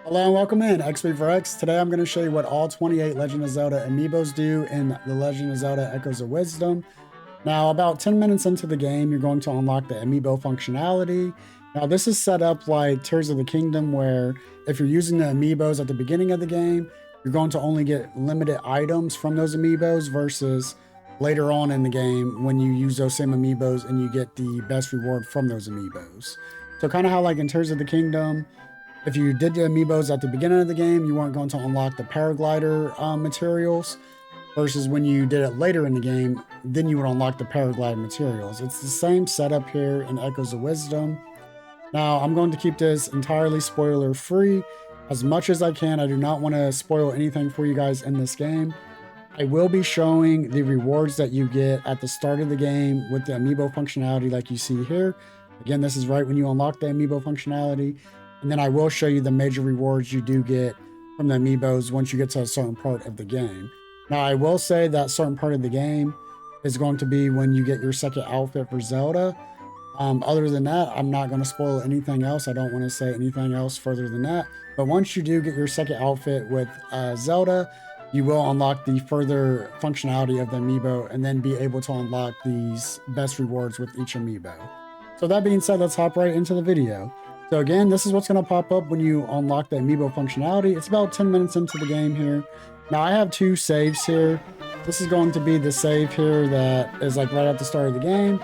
Hello and welcome in XP4X. Today I'm going to show you what all 28 Legend of Zelda Amiibos do in the Legend of Zelda Echoes of Wisdom. Now, about 10 minutes into the game, you're going to unlock the Amiibo functionality. Now, this is set up like Tears of the Kingdom, where if you're using the Amiibos at the beginning of the game, you're going to only get limited items from those Amiibos versus later on in the game when you use those same Amiibos and you get the best reward from those Amiibos. So kind of how like in Tears of the Kingdom, if you did the Amiibos at the beginning of the game, you weren't going to unlock the paraglider materials, versus when you did it later in the game, then you would unlock the paraglide materials. It's the same setup here in Echoes of Wisdom. Now, I'm going to keep this entirely spoiler free as much as I can. I do not want to spoil anything for you guys in this game. I will be showing the rewards that you get at the start of the game with the Amiibo functionality like you see here. Again, this is right when you unlock the Amiibo functionality. And then I will show you the major rewards you do get from the Amiibos once you get to a certain part of the game. Now, I will say that certain part of the game is going to be when you get your second outfit for Zelda. Other than that, I'm not going to spoil anything else. I don't want to say anything else further than that. But once you do get your second outfit with Zelda, you will unlock the further functionality of the Amiibo and then be able to unlock these best rewards with each Amiibo. So that being said, let's hop right into the video. So again, this is what's going to pop up when you unlock the Amiibo functionality. It's about 10 minutes into the game here. Now I have two saves here. This is going to be the save here that is like right at the start of the game.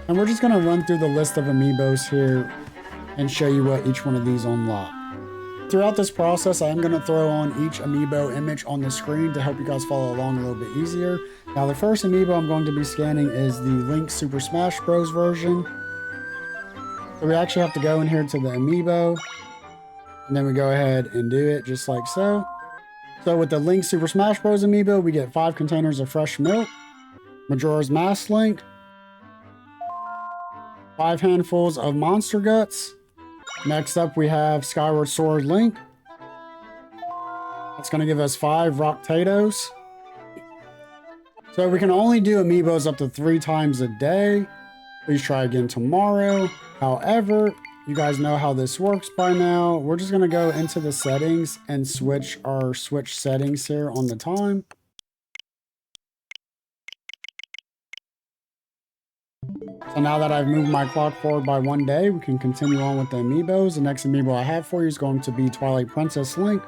And we're just going to run through the list of Amiibos here and show you what each one of these unlock. Throughout this process, I am going to throw on each Amiibo image on the screen to help you guys follow along a little bit easier. Now the first Amiibo I'm going to be scanning is the Link Super Smash Bros. Version. So we actually have to go in here to the Amiibo, and then we go ahead and do it just like so. So with the Link Super Smash Bros. Amiibo, we get 5 containers of fresh milk, Majora's Mask Link, 5 handfuls of Monster Guts. Next up, we have Skyward Sword Link. That's going to give us 5 Rock Potatoes. So we can only do Amiibos up to 3 times a day. Please try again tomorrow. However, you guys know how this works by now. We're just going to go into the settings and switch our switch settings here on the time. So now that I've moved my clock forward by 1 day, we can continue on with the Amiibos. The next Amiibo I have for you is going to be Twilight Princess Link.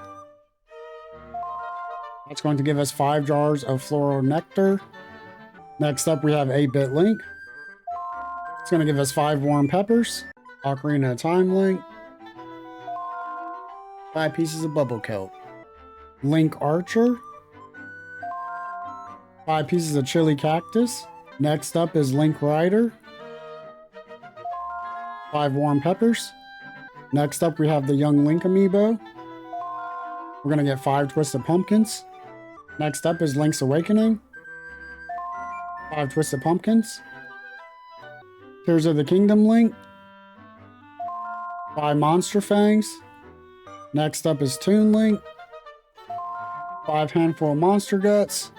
That's going to give us 5 jars of Floral Nectar. Next up, we have 8-Bit Link. It's going to give us 5 Warm Peppers, Ocarina of Time Link, 5 pieces of Bubble Kelp, Link Archer, 5 pieces of Chili Cactus. Next up is Link Rider, 5 Warm Peppers. Next up we have the Young Link Amiibo. We're going to get 5 Twisted Pumpkins. Next up is Link's Awakening, 5 Twisted Pumpkins. Tears of the Kingdom Link, 5 Monster Fangs. Next up is Toon Link, 5 handful of Monster Guts.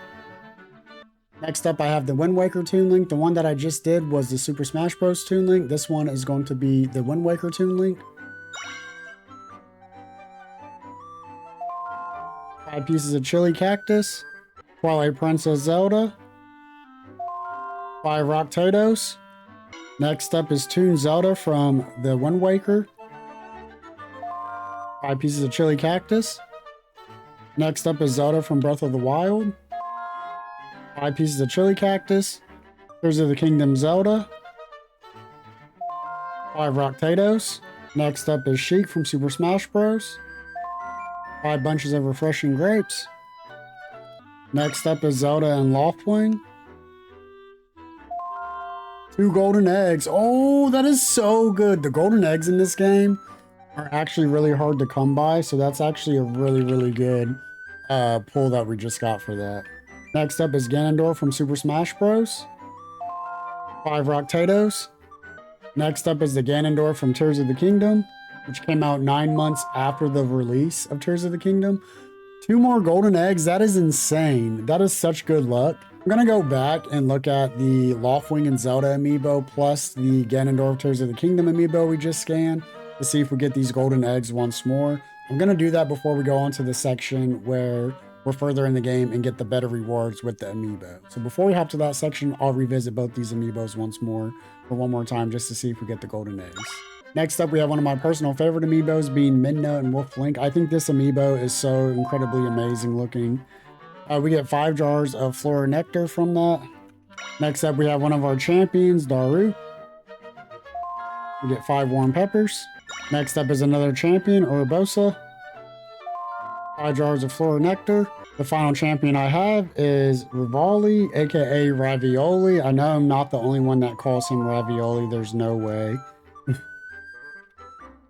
Next up I have the Wind Waker Toon Link. The one that I just did was the Super Smash Bros. Toon Link. This one is going to be the Wind Waker Toon Link. 5 pieces of Chili Cactus, Twilight Princess Zelda, 5 Rock Potatoes. Next up is Toon Zelda from the Wind Waker. 5 pieces of Chili Cactus. Next up is Zelda from Breath of the Wild. 5 pieces of Chili Cactus. Tears of the Kingdom Zelda. 5 Rock Potatoes. Next up is Sheik from Super Smash Bros. 5 bunches of Refreshing Grapes. Next up is Zelda and Loftwing. 2 golden eggs. Oh, that is so good. The golden eggs in this game are actually really hard to come by, so that's actually a really good pull that we just got for that. Next up is Ganondorf from Super Smash Bros. 5 Rock Potatoes. Next up is the Ganondorf from Tears of the Kingdom, which came out 9 months after the release of Tears of the Kingdom. 2 more golden eggs. That is insane. That is such good luck. I'm going to go back and look at the Loftwing and Zelda Amiibo plus the Ganondorf Tears of the Kingdom Amiibo we just scanned to see if we get these golden eggs once more. I'm going to do that before we go on to the section where we're further in the game and get the better rewards with the amiibo. So before we hop to that section, I'll revisit both these amiibos once more for one more time just to see if we get the golden eggs. Next up, we have one of my personal favorite amiibos being Midna and Wolf Link. I think this amiibo is so incredibly amazing looking. We get 5 jars of Flora Nectar from that. Next up, we have one of our champions, Daru. We get 5 warm peppers. Next up is another champion, Urbosa. 5 jars of Flora Nectar. The final champion I have is Rivali, aka Ravioli. I know I'm not the only one that calls him Ravioli. There's no way.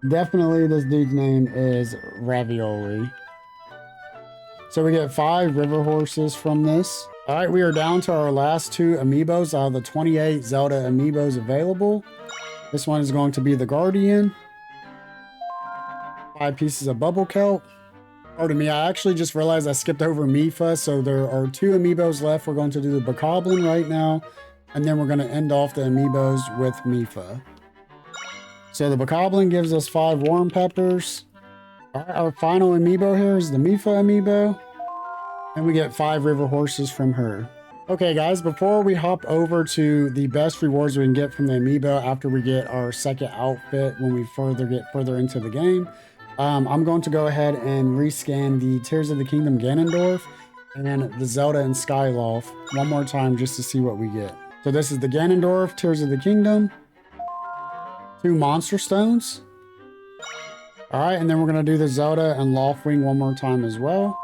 Definitely this dude's name is Ravioli. So we get 5 river horses from this. All right, we are down to our last 2 amiibos out of the 28 Zelda amiibos available. This one is going to be the Guardian. 5 pieces of Bubble Kelp. Pardon me, I actually just realized I skipped over Mifa, so there are 2 amiibos left. We're going to do the Bokoblin right now, and then we're going to end off the amiibos with Mifa. So the Bokoblin gives us 5 warm peppers. Our final amiibo here is the Mifa amiibo, and we get 5 river horses from her. Okay guys, before we hop over to the best rewards we can get from the amiibo after we get our second outfit when we get further into the game, I'm going to go ahead and rescan the Tears of the Kingdom Ganondorf and the Zelda and Skyloft one more time just to see what we get. So this is the Ganondorf, Tears of the Kingdom, 2 Monster Stones. Alright, and then we're going to do the Zelda and Loftwing one more time as well.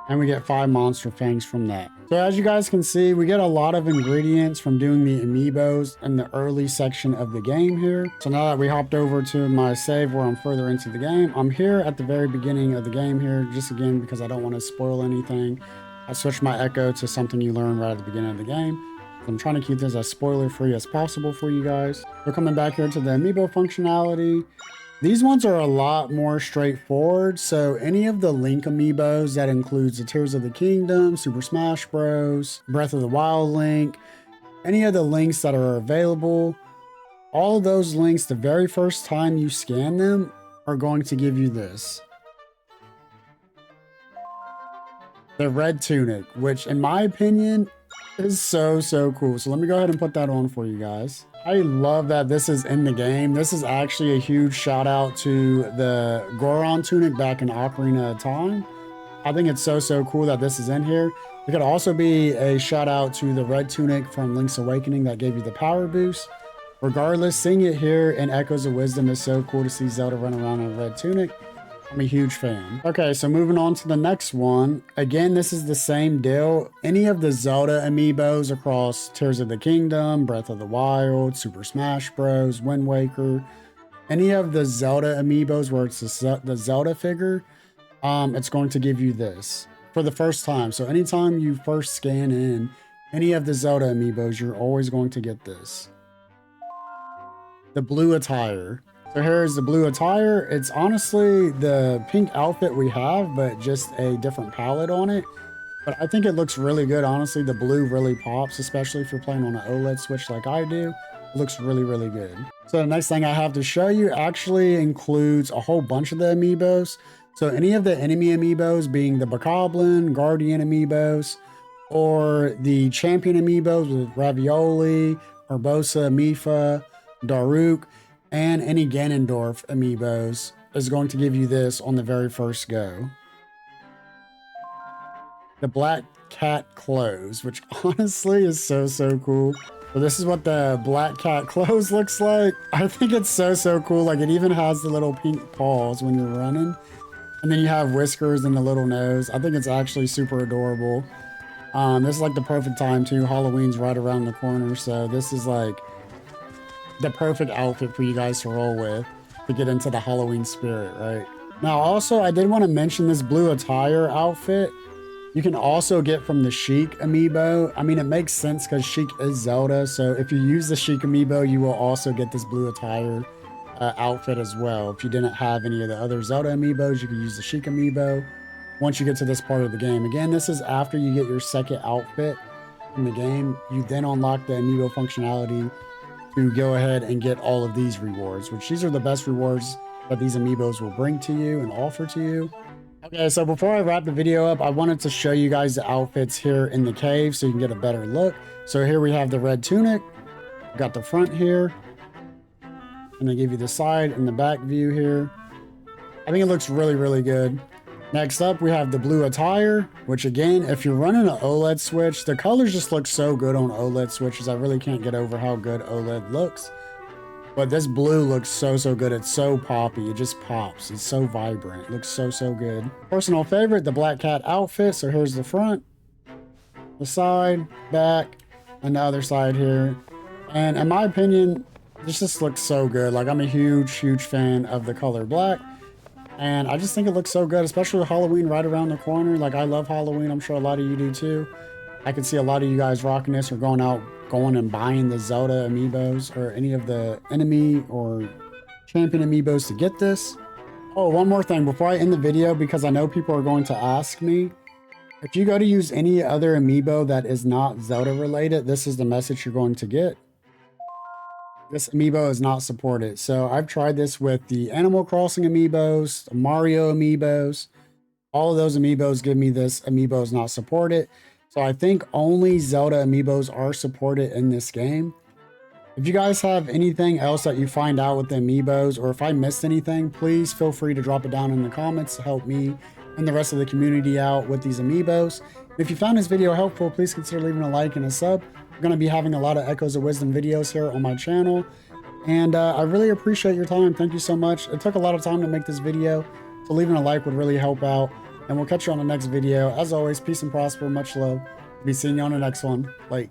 And we get 5 Monster Fangs from that. So as you guys can see, we get a lot of ingredients from doing the amiibos in the early section of the game here. So now that we hopped over to my save where I'm further into the game, I'm here at the very beginning of the game here, just again because I don't want to spoil anything. I switched my echo to something you learn right at the beginning of the game. I'm trying to keep this as spoiler free as possible for you guys. We're coming back here to the amiibo functionality. These ones are a lot more straightforward, so any of the Link amiibos, that includes the Tears of the Kingdom, Super Smash Bros, Breath of the Wild Link, any of the links that are available, all of those links, the very first time you scan them, are going to give you this. The red tunic, which in my opinion is so cool. So let me go ahead and put that on for you guys. I love that this is in the game. This is actually a huge shout out to the Goron tunic back in Ocarina of Time. I think it's so cool that this is in here. It could also be a shout out to the red tunic from Link's Awakening that gave you the power boost. Regardless, seeing it here in Echoes of Wisdom is so cool to see Zelda run around in a red tunic. I'm a huge fan. Okay, so moving on to the next one. Again, this is the same deal. Any of the Zelda amiibos across Tears of the Kingdom, Breath of the Wild, Super Smash Bros, Wind Waker, any of the Zelda amiibos where it's the Zelda figure, it's going to give you this for the first time. So anytime you first scan in any of the Zelda amiibos, you're always going to get this. The blue attire. So here's the blue attire. It's honestly the pink outfit we have, but just a different palette on it. But I think it looks really good. Honestly, the blue really pops, especially if you're playing on an OLED Switch like I do. It looks really good. So the next thing I have to show you actually includes a whole bunch of the amiibos. So any of the enemy amiibos being the Bokoblin, Guardian amiibos, or the champion amiibos with Ravioli, Urbosa, Mifa, Daruk, and any Ganondorf amiibos is going to give you this on the very first go. The Black Cat Clothes, which honestly is so cool. So this is what the Black Cat Clothes looks like. I think it's so cool. Like it even has the little pink paws when you're running. And then you have whiskers and the little nose. I think it's actually super adorable. This is like the perfect time too. Halloween's right around the corner. So this is like the perfect outfit for you guys to roll with to get into the Halloween spirit, right? Now, also, I did want to mention this blue attire outfit. You can also get from the Sheik amiibo. I mean, it makes sense because Sheik is Zelda. So if you use the Sheik amiibo, you will also get this blue attire outfit as well. If you didn't have any of the other Zelda amiibos, you can use the Sheik amiibo once you get to this part of the game. Again, this is after you get your second outfit in the game. You then unlock the amiibo functionality to go ahead and get all of these rewards, which these are the best rewards that these amiibos will bring to you and offer to you. Okay, so before I wrap the video up, I wanted to show you guys the outfits here in the cave so you can get a better look. So here we have the red tunic, got the front here, and they give you the side and the back view here. I think it looks really, really good. Next up, we have the blue attire, which again, if you're running an OLED switch, the colors just look so good on OLED switches. I really can't get over how good OLED looks. But this blue looks so, so good. It's so poppy. It just pops. It's so vibrant. It looks so, so good. Personal favorite, the black cat outfit. So here's the front, the side, back, and the other side here. And in my opinion, this just looks so good. Like, I'm a huge, huge fan of the color black. And I just think it looks so good, especially with Halloween right around the corner. Like, I love Halloween. I'm sure a lot of you do too. I can see a lot of you guys rocking this or going and buying the Zelda amiibos or any of the enemy or champion amiibos to get this. Oh, one more thing before I end the video, because I know people are going to ask me. If you go to use any other amiibo that is not Zelda related, this is the message you're going to get. This amiibo is not supported. So I've tried this with the Animal Crossing amiibos, the Mario amiibos. All of those amiibos give me this amiibo is not supported. So I think only Zelda amiibos are supported in this game. If you guys have anything else that you find out with the amiibos, or if I missed anything, please feel free to drop it down in the comments to help me and the rest of the community out with these amiibos. If you found this video helpful, please consider leaving a like and a sub. I'm going to be having a lot of Echoes of Wisdom videos here on my channel. And I really appreciate your time. Thank you so much. It took a lot of time to make this video, so leaving a like would really help out. And we'll catch you on the next video. As always, peace and prosper. Much love. Be seeing you on the next one. Bye.